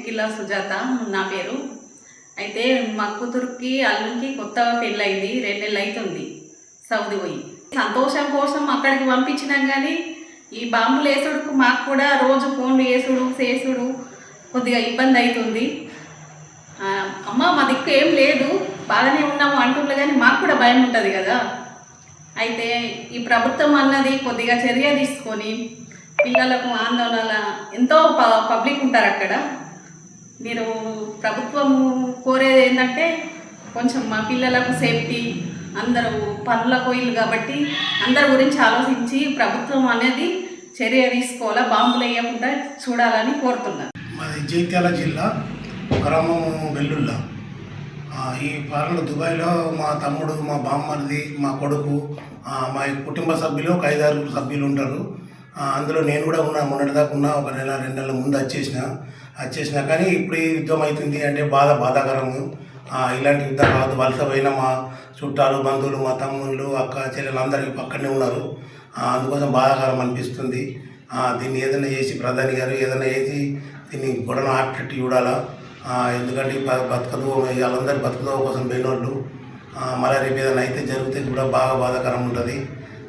చిక్కిల సుజాత నా పేరు. అయితే మా కూతురికి అల్లునికి కొత్తగా పెళ్ళయింది, 2 నెలలు అవుతుంది సౌదీ పోయి. సంతోషం కోసం అక్కడికి పంపించినాం, కానీ ఈ బాంబులు వేసుడుకు మాకు కూడా రోజు ఫోన్లు చేసుడు కొద్దిగా ఇబ్బంది అవుతుంది. అమ్మ మా దిక్కు ఏం లేదు, బాగానే ఉన్నాము అంటున్నారు, కానీ మాకు కూడా భయం ఉంటుంది కదా. అయితే ఈ ప్రభుత్వం అన్నది కొద్దిగా చర్య తీసుకొని పిల్లలకు ఆందోళన, ఎంతో పబ్లిక్ ఉంటారు అక్కడ. మీరు ప్రభుత్వం కోరేది ఏంటంటే కొంచెం మా పిల్లలకు సేఫ్టీ, అందరూ పనుల కోయిలు కాబట్టి అందరి గురించి ఆలోచించి ప్రభుత్వం అనేది చర్య తీసుకోవాలా, బాంబులు వేయకుండా చూడాలని కోరుతున్నాను. మాది జైత్యాల జిల్లా గ్రామం వెల్లుల్లా. ఈ పాలన దుబాయ్లో మా తమ్ముడు, మా బామ్మర్ది, మా కొడుకు, మా కుటుంబ సభ్యులు ఒక 5-6 సభ్యులు ఉంటారు. అందులో నేను కూడా మొన్నటిదాకా ఉన్నా. 1 నెల 2 నెలల ముందు వచ్చేసిన కానీ ఇప్పుడు ఈ యుద్ధం అవుతుంది అంటే బాధాకరము. ఇలాంటి యుద్ధం కాదు. వలస పోయిన మా చుట్టాలు, బంధువులు, మా తమ్ముళ్ళు, అక్క చెల్లెలు అందరికీ పక్కనే ఉన్నారు. అందుకోసం బాధాకరం అనిపిస్తుంది. దీన్ని ఏదైనా చేసి ప్రధాని గారు ఏదైనా చేసి దీన్ని గొడవ ఆపేటట్టు చూడాలా. ఎందుకంటే బతకదు, వాళ్ళందరూ బతుకుదో కోసం పోయినోళ్ళు మళ్ళీ రేపు ఏదైనా అయితే జరిగితే కూడా బాగా బాధాకరం ఉంటుంది.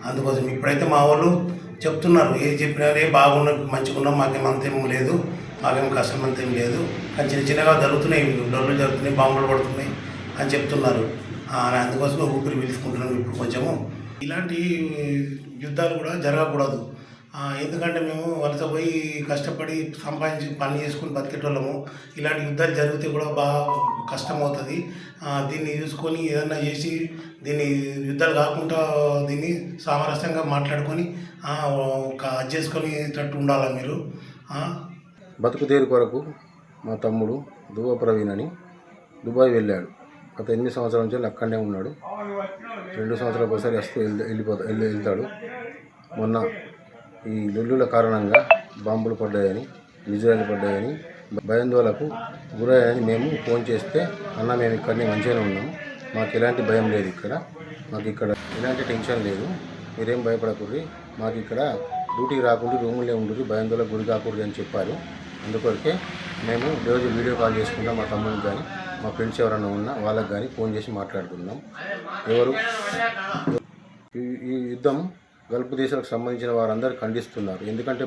అందుకోసం ఇప్పుడైతే మా వాళ్ళు చెప్తున్నారు, ఏది చెప్పినా బాగున్నాం, మంచిగా ఉన్నాం, మాకేం అంతేం లేదు, మాకేం కష్టం అంతేం లేదు, కానీ చిన్నగా జరుగుతున్నాయి, డొల్లు జరుగుతున్నాయి, బాంబులు పడుతున్నాయి అని చెప్తున్నారు. అందుకోసమే ఊపిరి పీల్చుకుంటున్నాం ఇప్పుడు కొంచెము. ఇలాంటి యుద్ధాలు కూడా జరగకూడదు. ఎందుకంటే మేము వలస పోయి కష్టపడి సంపాదించి పని చేసుకుని బతికేటోళ్ళము. ఇలాంటి యుద్ధాలు జరిగితే కూడా బాగా కష్టం అవుతుంది. దీన్ని చూసుకొని ఏదన్నా చేసి దీన్ని యుద్ధాలు కాకుండా దీన్ని సామరస్యంగా మాట్లాడుకొని చేసుకునేటట్టు ఉండాలి మీరు. బతుకుదేరు కొరకు మా తమ్ముడు దువ్వ ప్రవీణ్ అని దుబాయ్ వెళ్ళాడు. గత 8 సంవత్సరాల నుంచి అక్కడనే ఉన్నాడు. 2 సంవత్సరాలకు ఒకసారి వస్తూ వెళ్తాడు. మొన్న ఈ లొల్లుల కారణంగా బాంబులు పడ్డాయని, మిజైలు పడ్డాయని, భయాందోళనకు గురయ్యాయని మేము ఫోన్ చేస్తే, అన్న మేము ఇక్కడనే మంచిగానే ఉన్నాము, మాకు ఎలాంటి భయం లేదు, మాకు ఇక్కడ ఎలాంటి టెన్షన్ లేదు, మీరేం భయపడకూడదు, మాకు ఇక్కడ డ్యూటీకి రాకుండా రూములే ఉండదు, భయాందోళనకు గురి కాకూడదు అని చెప్పారు. అందుకొరకే మేము రోజు వీడియో కాల్ చేసుకుంటాం. మా తమ్ముడికి కానీ మా ఫ్రెండ్స్ ఎవరైనా ఉన్నా వాళ్ళకి కానీ ఫోన్ చేసి మాట్లాడుతున్నాం. ఈ యుద్ధం గల్ఫ్ దేశాలకు సంబంధించిన వారందరూ ఖండిస్తున్నారు. ఎందుకంటే